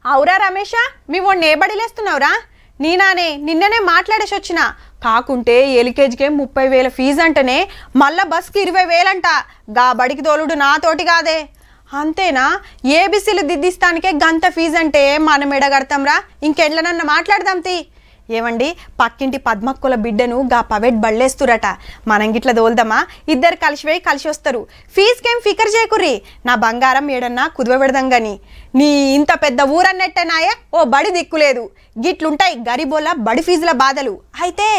అవురా రమేష, మీ వాడిని ఏ బడిలేస్తున్నావురా? నేనానే నిన్ననే మాట్లాడేసి వచ్చిన. కాకుంటే ఎల్కేజీకే 30,000 ఫీజు అంటేనే మళ్ళా బస్కి 20,000 అంట. గా బడికి తోలుడు నాతోటి కాదే. అంతేనా? ఏబిసిలు దిద్దిస్తానికే గంత ఫీజు అంటే మనం ఎడగడతాంరా? ఇంకెట్లనన్నా మాట్లాడదాం తీ. ఏమండి, పక్కింటి పద్మక్కుల బిడ్డను గా పవెట్ బళ్ళేస్తురట. మనం గిట్ల దోల్దామా? ఇద్దరు కలిసిపోయి కలిసి వస్తారు. ఫీజుకేం ఫికర్ చేయకుర్రి. నా బంగారం ఏడన్నా కుదువ పెడదాం గాని. నీ ఇంత పెద్ద ఊరన్నట్టేనాయే ఓ బడి దిక్కులేదు. గిట్లుంటాయి గరీబోళ్ళ బడి ఫీజుల బాధలు. అయితే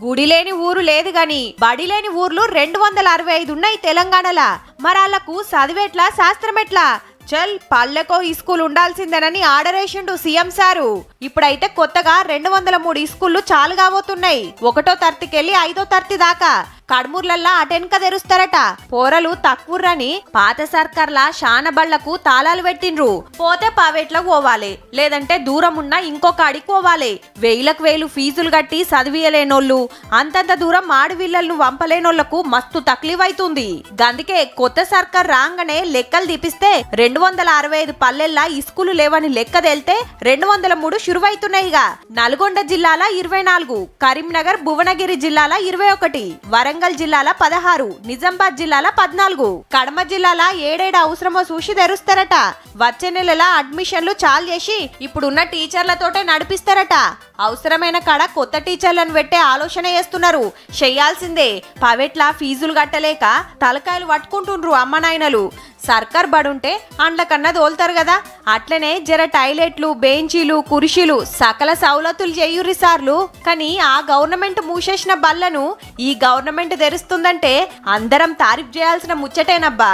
గుడి లేని ఊరు లేదు గాని బడి లేని ఊర్లు 265 ఉన్నాయి తెలంగాణలా. మరాళ్లకు చదివేట్లా శాస్త్రమెట్లా? చల్ పల్లెకో ఈ స్కూల్ ఉండాల్సిందేనని ఆర్డర్ వేసిండు సీఎం సారు. ఇప్పుడైతే కొత్తగా 203 స్కూళ్లు చాలు కాబోతున్నాయి. 1వ తరగతికెళ్ళి 5వ తరగతి దాకా. కడ్మూర్లల్లా అటెన్క తెరుస్తారట. పోరలు తక్కువరని పాత సర్కార్ల శానబళ్లకు తాళాలు పెట్టిండ్రు. పోతే పావేట్లకు పోవాలి, లేదంటే దూరం ఉన్న ఇంకో కాడికి పోవాలి. 1000 ఫీజులు కట్టి చదివియలేనోళ్ళు, అంతంత దూరం మాడివిల్లలను వంపలేనోళ్లకు మస్తు తక్లీఫ్ అవుతుంది. గందుకే కొత్త సర్కార్ రాగానే లెక్కలు తీపిస్తే 265 పల్లెల్లా ఇస్కూలు లేవని లెక్క తేలితే 203 షురువైతున్నాయిగా. నల్గొండ జిల్లాల 24, కరీంనగర్ భువనగిరి జిల్లాల 21, వరంగల్ జిల్లాల 16, నిజామాబాద్ జిల్లాల 14, కడమ జిల్లాల 7 అవసరమో చూసి తెరుస్తారట. వచ్చే నెలల అడ్మిషన్లు చాలు చేసి ఇప్పుడున్న టీచర్లతోటే నడిపిస్తారట. అవసరమైన కాడ కొత్త టీచర్లను పెట్టే ఆలోచన చేస్తున్నారు. చెయ్యాల్సిందే. పవెట్లా ఫీజులు కట్టలేక తలకాయలు పట్టుకుంటుండ్రు అమ్మనాయనలు. సర్కార్ బడుంటే అండ్లకన్నా తోలుతారు కదా. అట్లనే జర టాయిలెట్లు, బెంచీలు, కుర్చీలు సకల సౌలతులు చేయుర్రి సార్లు. కానీ ఆ గవర్నమెంట్ మూసేసిన బళ్ళను ఈ గవర్నమెంట్ తెరుస్తుందంటే అందరం తారీఫ్ చేయాల్సిన ముచ్చటేనబ్బా.